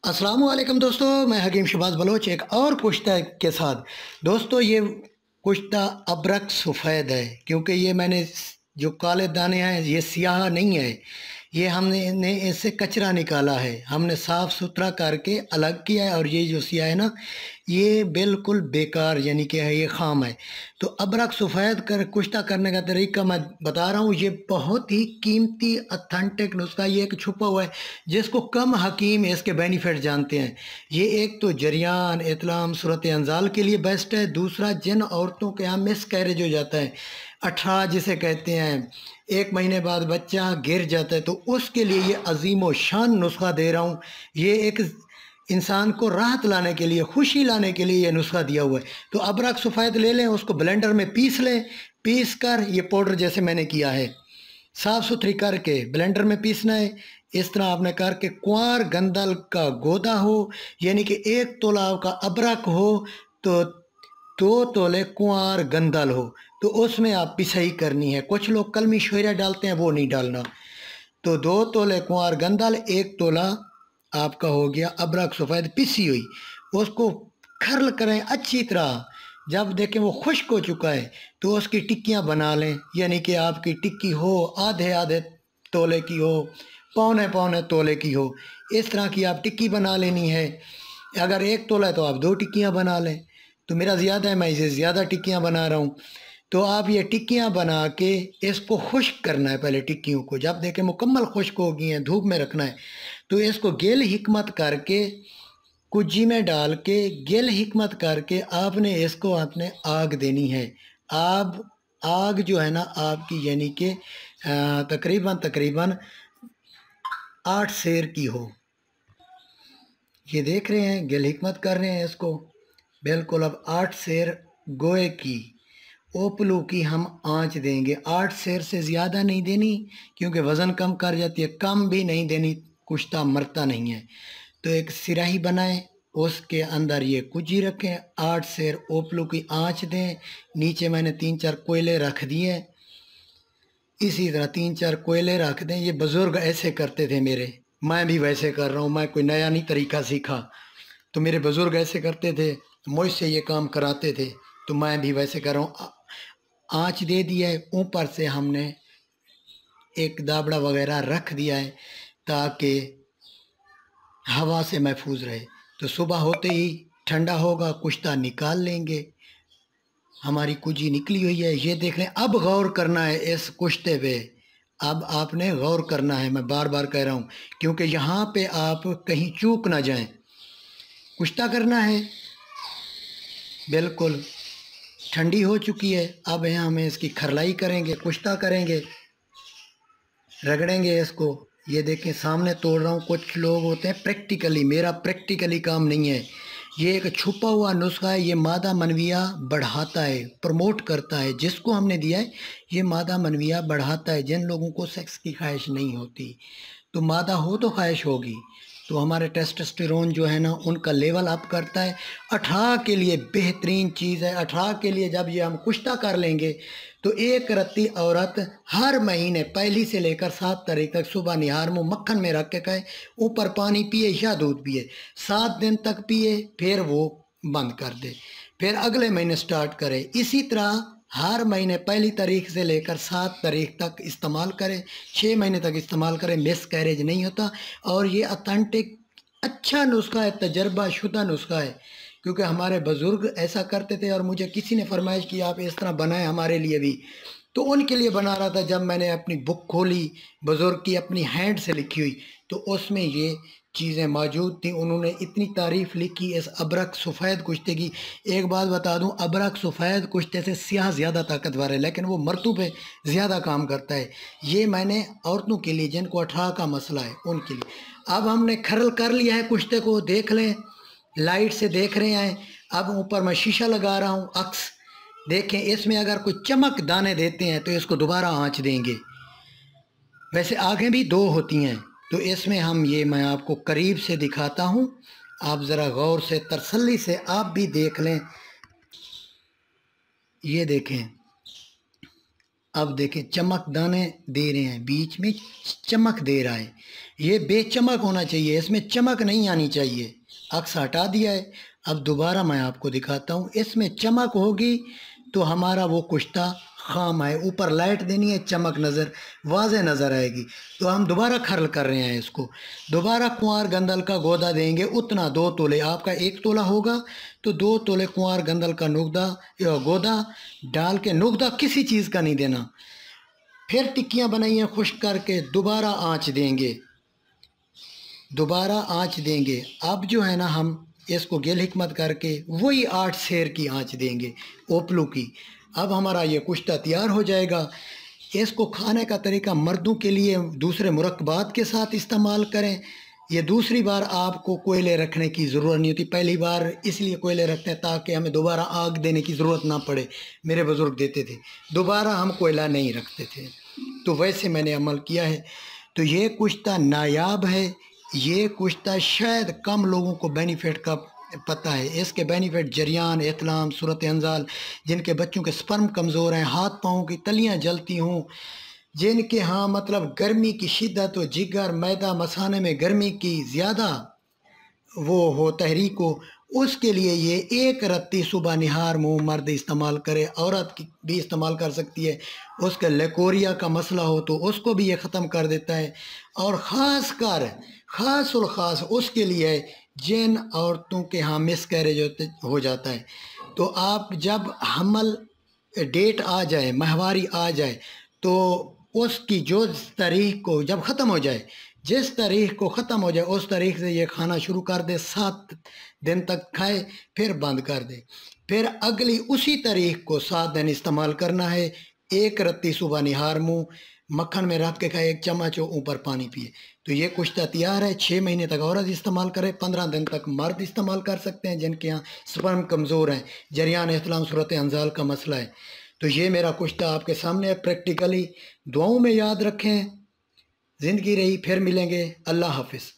अस्सलाम वालेकुम दोस्तों, मैं हकीम शहबाज बलोच एक और कुश्ता के साथ। दोस्तों ये कुश्ता अबरक सफ़ेद है, क्योंकि ये मैंने जो काले दाने हैं ये सियाह नहीं है। ये हमने इससे कचरा निकाला है, हमने साफ़ सुथरा करके अलग किया है। और ये जो सियाह है ना, ये बिल्कुल बेकार यानी कि है, ये खाम है। तो अबरक सफ़ेद कर कुश्ता करने का तरीका मैं बता रहा हूँ। ये बहुत ही कीमती अथेंटिक नुस्खा, ये एक छुपा हुआ है जिसको कम हकीम इसके बेनिफिट जानते हैं। ये एक तो जरियान इतलाम सूरत अंजाल के लिए बेस्ट है। दूसरा, जिन औरतों के यहाँ मिस कैरेज हो जाता है, अठारह जिसे कहते हैं, एक महीने बाद बच्चा गिर जाता है, तो उसके लिए ये अजीम व शान नुस्खा दे रहा हूँ। ये एक इंसान को राहत लाने के लिए, खुशी लाने के लिए ये नुस्खा दिया हुआ है। तो अबरक सफ़ेद ले लें, उसको ब्लेंडर में पीस लें। पीस कर ये पाउडर जैसे मैंने किया है, साफ़ सुथरी करके ब्लेंडर में पीसना है। इस तरह आपने करके कुंवार गंदल का गोदा हो, यानी कि 1 तोला का अबरक हो तो 2 तोले कुंवार गंदल हो, तो उसमें आप पिसाई करनी है। कुछ लोग कलमी शहीरा डालते हैं, वो नहीं डालना। तो 2 तोले कुंवार गंदल, 1 तोला आपका हो गया अबरक सफ़ेद पिसी हुई। उसको खरल करें अच्छी तरह। जब देखें वो खुश्क हो चुका है तो उसकी टिक्कियाँ बना लें, यानी कि आपकी टिक्की हो आधे आधे तोले की हो, पौने पौने तोले की हो, इस तरह की आप टिक्की बना लेनी है। अगर 1 तोला है तो आप 2 टिक्कियाँ बना लें। तो मेरा ज़्यादा है, मैं इसे ज़्यादा टिक्कियाँ बना रहा हूँ। तो आप ये टिक्कियाँ बना के इसको खुश्क करना है। पहले टिक्कियों को जब देखें मुकम्मल खुश्क हो गई हैं, धूप में रखना है। तो इसको गेल हिकमत करके कुज्जी में डाल के, गेल हिकमत करके आपने इसको आपने आग देनी है। आग आग जो है ना आपकी, यानी कि तकरीबन तकरीबन 8 सेर की हो। ये देख रहे हैं, गेल हिकमत कर रहे हैं इसको बिल्कुल। अब 8 सेर गोए की ओपलू की हम आंच देंगे। 8 सेर से ज़्यादा नहीं देनी, क्योंकि वज़न कम कर जाती है। कम भी नहीं देनी, कुश्ता मरता नहीं है। तो एक सिराही बनाएं, उसके अंदर ये कुजी रखें, 8 सेर ओपलू की आंच दें। नीचे मैंने 3-4 कोयले रख दिए। इसी तरह 3-4 कोयले रख दें। ये बुज़ुर्ग ऐसे करते थे मेरे, मैं भी वैसे कर रहा हूँ। मैं कोई नया नहीं तरीका सीखा, तो मेरे बुज़ुर्ग ऐसे करते थे, मुझसे ये काम कराते थे, तो मैं भी वैसे कर रहा हूँ। आँच दे दिया है, ऊपर से हमने एक दाबड़ा वगैरह रख दिया है ताकि हवा से महफूज रहे। तो सुबह होते ही ठंडा होगा, कुश्ता निकाल लेंगे। हमारी कुजी निकली हुई है, ये देख लें। अब गौर करना है इस कुश्ते पे, अब आपने गौर करना है। मैं बार बार कह रहा हूँ, क्योंकि यहाँ पे आप कहीं चूक ना जाएं। कुश्ता करना है, बिल्कुल ठंडी हो चुकी है। अब यहाँ हमें इसकी खरलाई करेंगे, कुश्ता करेंगे, रगड़ेंगे इसको। ये देखें सामने तोड़ रहा हूँ। कुछ लोग होते हैं प्रैक्टिकली, मेरा प्रैक्टिकली काम नहीं है। ये एक छुपा हुआ नुस्खा है। ये मादा मनविया बढ़ाता है, प्रमोट करता है। जिसको हमने दिया है ये मादा मनविया बढ़ाता है। जिन लोगों को सेक्स की ख्वाहिश नहीं होती, तो मादा हो तो ख्वाहिश होगी, तो हमारे टेस्टोस्टेरोन जो है ना उनका लेवल अप करता है। 18 के लिए बेहतरीन चीज़ है। 18 के लिए जब ये हम कुश्ता कर लेंगे तो एक रत्ती औरत हर महीने 1 से लेकर 7 तारीख तक सुबह निहार मुँह मक्खन में रख के खाए, ऊपर पानी पिए या दूध पिए, 7 दिन तक पिए, फिर वो बंद कर दे, फिर अगले महीने स्टार्ट करे। इसी तरह हर महीने 1 तारीख से लेकर 7 तारीख तक इस्तेमाल करें, 6 महीने तक इस्तेमाल करें, मिस कैरेज नहीं होता। और ये अथेंटिक अच्छा नुस्खा है, तजर्बा शुदा नुस्खा है, क्योंकि हमारे बुज़ुर्ग ऐसा करते थे। और मुझे किसी ने फरमाइश की आप इस तरह बनाएं हमारे लिए भी, तो उनके लिए बना रहा था। जब मैंने अपनी बुक खोली, बुज़ुर्ग की अपनी हैंड से लिखी हुई, तो उसमें ये चीज़ें मौजूद थी। उन्होंने इतनी तारीफ़ लिखी इस अबरक सफ़ेद कुश्ते की। एक बात बता दूं, अबरक सफ़ेद कुश्ते से स्याह ज़्यादा ताकतवर है, लेकिन वो मर्दों पे ज़्यादा काम करता है। ये मैंने औरतों के लिए, जिनको 18 का मसला है, उनके लिए। अब हमने खरल कर लिया है कुश्ते को, देख लें, लाइट से देख रहे हैं। अब ऊपर मैं शीशा लगा रहा हूँ, अक्स देखें। इसमें अगर कोई चमक दाने देते हैं तो इसको दोबारा आँच देंगे। वैसे आँखें भी 2 होती हैं, तो इसमें हम ये मैं आपको करीब से दिखाता हूँ। आप ज़रा गौर से, तसल्ली से आप भी देख लें। ये देखें, अब देखें चमक दाने दे रहे हैं, बीच में चमक दे रहा है। ये बेचमक होना चाहिए, इसमें चमक नहीं आनी चाहिए। अक्स हटा दिया है। अब दोबारा मैं आपको दिखाता हूँ, इसमें चमक होगी तो हमारा वो कुश्ता खाम है। ऊपर लाइट देनी है, चमक नज़र वाज़े नज़र आएगी। तो हम दोबारा खर्ल कर रहे हैं इसको। दोबारा कुंवार गंदल का गोदा देंगे उतना 2 तोले। आपका 1 तोला होगा तो 2 तोले कुंवार गंदल का नुकदा या गोदा डाल के, नुकदा किसी चीज़ का नहीं देना। फिर टिक्कियाँ बनाइए खुश्क करके, दोबारा आँच देंगे, दोबारा आँच देंगे। अब जो है ना, हम इसको गेल हिकमत करके वही 8 सेर की आँच देंगे, ओपलू की। अब हमारा ये कुश्ता तैयार हो जाएगा। इसको खाने का तरीका मर्दों के लिए दूसरे मुरक्बात के साथ इस्तेमाल करें। ये दूसरी बार आपको कोयले रखने की ज़रूरत नहीं होती। पहली बार इसलिए कोयले रखते हैं ताकि हमें दोबारा आग देने की ज़रूरत ना पड़े। मेरे बुज़ुर्ग देते थे, दोबारा हम कोयला नहीं रखते थे। तो वैसे मैंने अमल किया है। तो ये कुश्ता नायाब है। ये कुश्ता शायद कम लोगों को बेनिफिट का पता है। इसके बेनिफिट जरियान, एतलाम, सूरत अंजाल, जिनके बच्चों के स्पर्म कमज़ोर हैं, हाथ पाँव की तलियाँ जलती हों, जिनके यहाँ मतलब गर्मी की शिद्दत हो, जिगर मैदा मसाने में गर्मी की ज़्यादा वो हो, तहरीक हो, उसके लिए ये 1 रत्ती सुबह निहार मुँह मर्द इस्तेमाल करे, औरत भी इस्तेमाल कर सकती है। उसका लेकोरिया का मसला हो तो उसको भी ये ख़त्म कर देता है। और ख़ास कर ख़ास उसके लिए जिन औरतों के यहाँ मिसकैरेज हो जाता है, तो आप जब हमल डेट आ जाए, माहवारी आ जाए, तो उसकी जो तारीख को जब ख़त्म हो जाए, जिस तारीख को ख़त्म हो जाए उस तारीख से ये खाना शुरू कर दे। 7 दिन तक खाए, फिर बंद कर दे। फिर अगली उसी तारीख को 7 दिन इस्तेमाल करना है। 1 रत्ती सुबह निहार मुँह मक्खन में रख के खाए, 1 चम्मच ऊपर पानी पिए। तो ये कुश्ता तैयार है। 6 महीने तक औरत इस्तेमाल करे, 15 दिन तक मर्द इस्तेमाल कर सकते हैं जिनके यहाँ स्पर्म कमज़ोर हैं, जरियान इस्लाम, सूरत अंजाल का मसला है। तो ये मेरा कुश्ता आपके सामने है प्रैक्टिकली। दुआओं में याद रखें। ज़िंदगी रही, फिर मिलेंगे। अल्लाह हाफिज़।